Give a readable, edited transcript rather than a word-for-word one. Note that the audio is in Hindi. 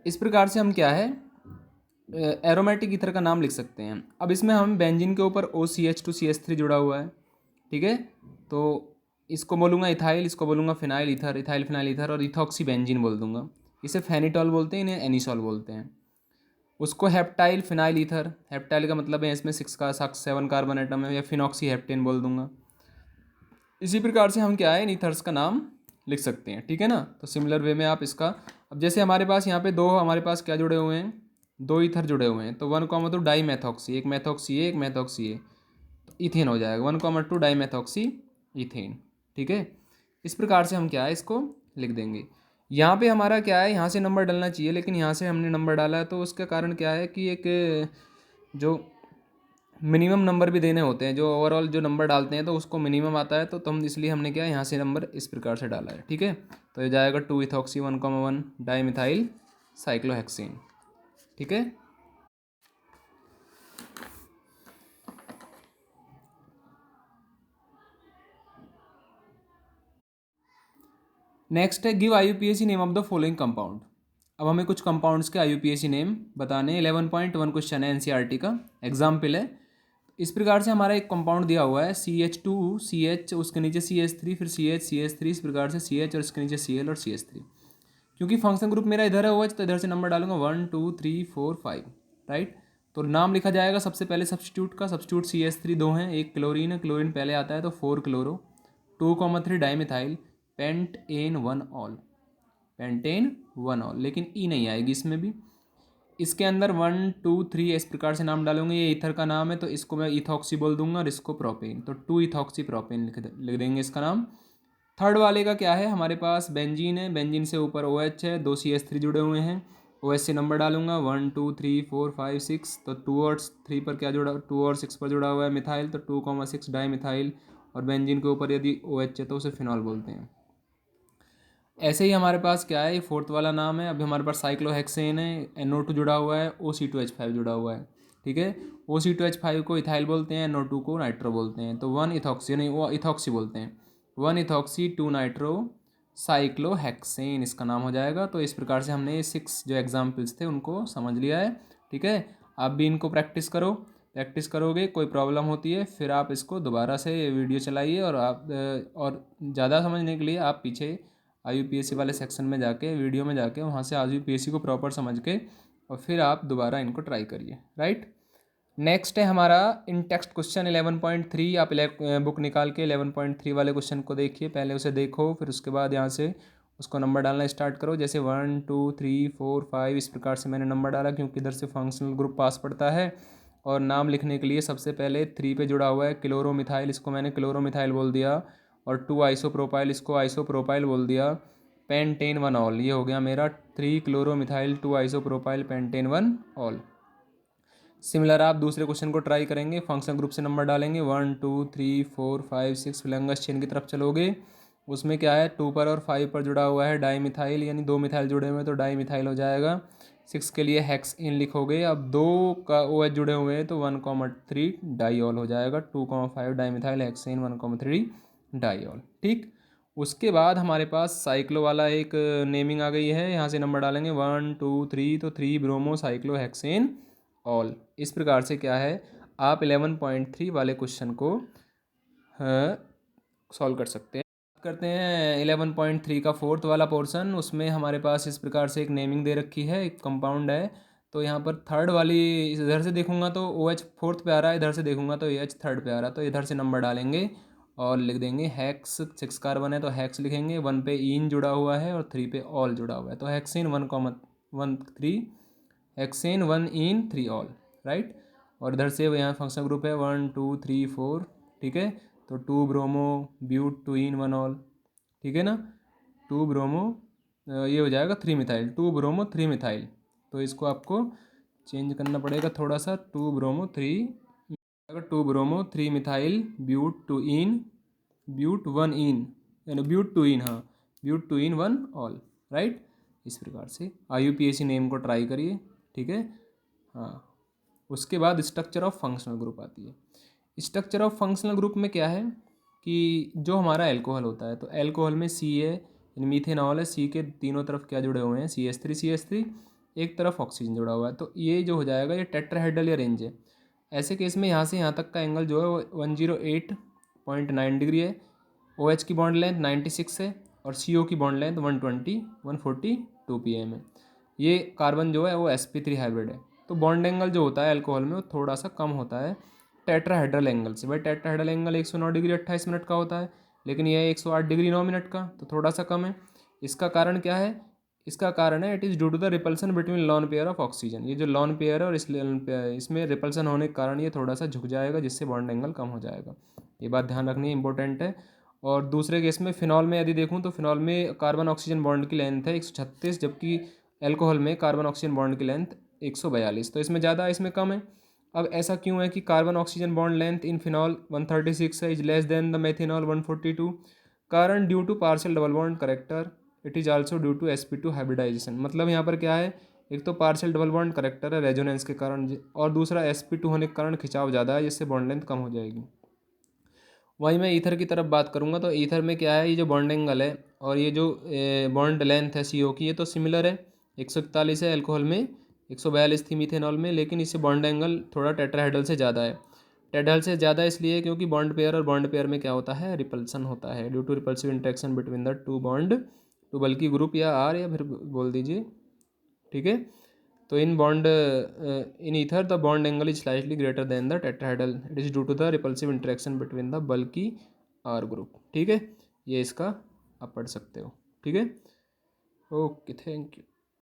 इस प्रकार से हम क्या है एरोमेटिक ईथर का नाम लिख सकते हैं। अब इसमें हम बेंजीन के ऊपर OCH2CH3 जुड़ा हुआ है, ठीक है। तो इसको बोलूँगा इथाइल, इसको बोलूँगा phenyl ether, ethyl phenyl ether, और इथॉक्सी बेंजीन बोल दूंगा। इसे फेनिटॉल बोलते हैं, इन्हें एनिसॉल बोलते हैं। उसको हेप्टाइल फिनाइल ईथर, हेप्टाइल का मतलब है इसमें 7 कार्बन एटम है, या फिनॉक्सी हेप्टेन बोल दूंगा। इसी प्रकार से हम क्या है इन ईथर्स का नाम लिख सकते हैं, ठीक है ना। तो सिमिलर वे में आप इसका, अब जैसे हमारे पास यहाँ पे दो, हमारे पास क्या जुड़े हुए हैं, दो ईथर जुड़े हुए हैं। तो 1,2 डाई मैथॉक्सी, एक मैथॉक्सी ए, एक मैथॉक्सी ए, तो इथेन हो जाएगा 1,2 डाई मैथॉक्सी इथेन, ठीक है। इस प्रकार से हम क्या है इसको लिख देंगे। यहाँ पे हमारा क्या है, यहाँ से नंबर डलना चाहिए, लेकिन यहाँ से हमने नंबर डाला है, तो उसका कारण क्या है कि एक जो मिनिमम नंबर भी देने होते हैं, जो ओवरऑल जो नंबर डालते हैं तो उसको मिनिमम आता है, तो हम इसलिए हमने क्या यहाँ से नंबर इस प्रकार से डाला है, ठीक है। तो ये जाएगा 2 इथॉक्सी 1,1 डाई मिथाइल साइक्लोहेक्सेन, ठीक है। नेक्स्ट है give IUPAC name of the following compound. अब हमें कुछ कंपाउंड्स के IUPAC नेम बताने। 11.1 क्वेश्चन है NCERT का, एग्जाम्पल है। इस प्रकार से हमारा एक कंपाउंड दिया हुआ है CH2CH, उसके नीचे CH3, फिर CH इस प्रकार से CH, और इसके नीचे Cl और CH3। क्योंकि फंक्शन ग्रुप मेरा इधर है OH, तो इधर से नंबर डालूंगा 1 2 3 4 5, राइट। तो नाम लिखा जाएगा सबसे पहले सब्स्टिट्यूट का। सब्स्टिट्यूट CH3 दो हैं, एक क्लोरीन है, क्लोरीन पहले आता है तो 4 chloro, 2,3 dimethyl, pentane 1 all, pentane 1 all, लेकिन ई नहीं आएगी इसमें भी। इसके अंदर 1 2 3 इस प्रकार से नाम डालूंगे। ये ईथर का नाम है तो इसको मैं इथॉक्सी बोल दूंगा, और इसको प्रोपेन, तो 2 इथॉक्सी प्रोपेन लिख देंगे इसका नाम। थर्ड वाले का क्या है, हमारे पास बेंजीन है, बेंजीन से ऊपर OH है, दो CH3 जुड़े हुए हैं, OH से नंबर डालूंगा 1 2 3 4 5 6। तो 2 और 3 पर क्या जुड़ा, 2 और 6 पर जुड़ा हुआ है मिथाइल, तो 2,6 डाई मिथाइल। और बेंजीन के ऊपर यदि OH है तो उसे फिनॉल बोलते हैं। ऐसे ही हमारे पास क्या है, ये फोर्थ वाला नाम है। अभी हमारे पास साइक्लोहेक्सेन है, NO2 जुड़ा हुआ है, OC2H5 जुड़ा हुआ है, ठीक है। OC2H5 को इथाइल बोलते हैं, NO2 को नाइट्रो बोलते हैं। तो 1 इथॉक्सी, नहीं वो इथॉक्सी बोलते हैं, 1 इथॉक्सी 2 नाइट्रो साइक्लोहेक्सेन इसका नाम हो जाएगा। तो इस प्रकार से हमने ये 6 जो एग्जाम्पल्स थे उनको समझ लिया है, ठीक है। आप भी इनको प्रैक्टिस करो, प्रैक्टिस करोगे, कोई प्रॉब्लम होती है फिर आप इसको दोबारा से वीडियो चलाइए, और आप और ज़्यादा समझने के लिए आप पीछे IUPAC वाले सेक्शन में जाके, वीडियो में जाके, वहाँ से IUPAC को प्रॉपर समझ के और फिर आप दोबारा इनको ट्राई करिए, राइट। नेक्स्ट है हमारा इन टेक्स्ट क्वेश्चन 11.3। आप बुक निकाल के 11.3 वाले क्वेश्चन को देखिए, पहले उसे देखो, फिर उसके बाद यहाँ से उसको नंबर डालना स्टार्ट करो। जैसे 1 2 3 4 5 इस प्रकार से मैंने नंबर डाला, क्योंकि इधर से फंक्शनल ग्रुप पास पड़ता है। और नाम लिखने के लिए सबसे पहले 3 पे जुड़ा हुआ है क्लोरोमिथाइल, इसको मैंने क्लोरोमिथाइल बोल दिया। और 2 आइसोप्रोपाइल, इसको आइसोप्रोपाइल बोल दिया। पेंटेन 1 ऑल, ये हो गया मेरा 3 chloromethyl 2 isopropyl pentane 1 all. Similar आप दूसरे क्वेश्चन को ट्राई करेंगे, फंक्शन ग्रुप से नंबर डालेंगे 1 2 3 4 5 6, फिलंगस चेन की तरफ चलोगे। उसमें क्या है 2 पर और 5 पर जुड़ा हुआ है डाई मिथाइल, यानी 2 मिथाइल जुड़े हुए हैं तो डाई मिथाइल हो जाएगा। 6 के लिए हेक्स इन लिखोगे। अब 2 का OH जुड़े हुए हैं तो 1,3 डाईऑल हो जाएगा, 2,5 डाई मिथाइल हेक्सेन 1,3 डाईऑल, ठीक। उसके बाद हमारे पास साइक्लो वाला एक नेमिंग आ गई है, यहाँ से नंबर डालेंगे 1 2 3, तो 3 ब्रोमो साइक्लो हेक्सेन ऑल। इस प्रकार से क्या है आप 11.3 वाले क्वेश्चन को सॉल्व कर सकते हैं। बात करते हैं 11.3 का फोर्थ वाला पोर्शन। उसमें हमारे पास इस प्रकार से एक नेमिंग दे रखी है, एक कंपाउंड है। तो यहाँ पर थर्ड वाली, इधर से देखूंगा तो OH फोर्थ पे आ रहा है, इधर से देखूंगा तो OH थर्ड पे आ रहा है, तो इधर से नंबर डालेंगे और लिख देंगे हेक्स। 6 कार्बन है तो हेक्स लिखेंगे, 1 पे इन जुड़ा हुआ है और 3 पे ऑल जुड़ा हुआ है, तो हेक्सेन 1,3 हेक्सेन 1 इन 3 ऑल, राइट। और इधर से यहाँ फंक्शन ग्रुप है 1 2 3 4, ठीक है। तो 2 ब्रोमो ब्यूट 2 इन 1 ऑल, ठीक है ना। 2 ब्रोमो, ये हो जाएगा 3 मिथाइल, 2 ब्रोमो 3 मिथाइल। तो इसको आपको चेंज करना पड़ेगा थोड़ा सा, 2 ब्रोमो 3, 2 ब्रोमो 3 मिथाइल ब्यूट 2 इन ब्यूट 1 इन, यानी ब्यूट 2 इन, हाँ ब्यूट 2 इन 1 ऑल, राइट। इस प्रकार से IUPAC नेम को ट्राई करिए, ठीक है। हाँ, उसके बाद स्ट्रक्चर ऑफ फंक्शनल ग्रुप आती है। स्ट्रक्चर ऑफ फंक्शनल ग्रुप में क्या है कि जो हमारा एल्कोहल होता है, तो एल्कोहल में C है, यानी मीथेनॉल है, C के तीनों तरफ क्या जुड़े हुए हैं, CH3 CH3, एक तरफ ऑक्सीजन जुड़ा हुआ है, तो ये जो हो जाएगा ये टेट्राहेड्रल अरेंज है। ऐसे केस में यहाँ से यहाँ तक का एंगल जो है वो 108.9 डिग्री है। OH की बॉन्ड लेंथ 96 है और CO की बॉन्ड लेंथ 142 pm है। ये कार्बन जो है वो sp3 हाइब्रिड है। तो बॉन्ड एंगल जो होता है अल्कोहल में वो थोड़ा सा कम होता है टेट्राहेड्रल एंगल से। भाई टेट्राहेड्रल एंगल 109 डिग्री 28 मिनट का होता है, लेकिन यह 108 डिग्री 9 मिनट का, तो थोड़ा सा कम है। इसका कारण क्या है? इसका कारण है it is due to the repulsion between lone pair of oxygen. ये जो लॉन पेयर है और इसमें रिपल्सन होने के कारण ये थोड़ा सा झुक जाएगा, जिससे बॉन्ड एंगल कम हो जाएगा। ये बात ध्यान रखनी इंपॉर्टेंट है। और दूसरे केस में फिनॉल में यदि देखूँ तो फिनॉल में कार्बन ऑक्सीजन बॉन्ड की लेंथ है 136, जबकि एल्कोहल में कार्बन ऑक्सीजन बॉन्ड की लेंथ 142। तो इसमें ज़्यादा इसमें कम है। अब ऐसा क्यों है कि carbon oxygen bond length in phenol 136 है, is less than the methanol 142? कारण due to partial double bond character, it is also due to sp2 hybridisation. मतलब यहाँ पर क्या है, एक तो पार्शियल डबल बॉन्ड करेक्टर है रेजोनेंस के कारण, और दूसरा sp2 होने के कारण खिंचाव ज़्यादा है, जिससे बॉन्ड लेंथ कम हो जाएगी। वहीं मैं ईथर की तरफ बात करूँगा तो ईथर में क्या है, ये जो बॉन्ड एंगल है और ये जो बॉन्ड लेंथ है CO की, ये तो सिमिलर है। 141 है अल्कोहल में, 142 थी मिथेनॉल में, लेकिन इससे बॉन्ड एंगल थोड़ा टेट्राहेड्रल से ज़्यादा है। टेट्राहेड्रल से ज़्यादा इसलिए क्योंकि बॉन्ड पेयर और बॉन्ड पेयर में क्या होता है, रिपल्सन होता है due to repulsive interaction between the two bond, two bulky group या आर, या फिर बोल दीजिए, ठीक है। तो in ether the bond angle is slightly greater than the tetrahedral, it is due to the repulsive interaction between the bulky R group। ठीक है, ये इसका आप पढ़ सकते हो। ठीक है, ओके, थैंक यू।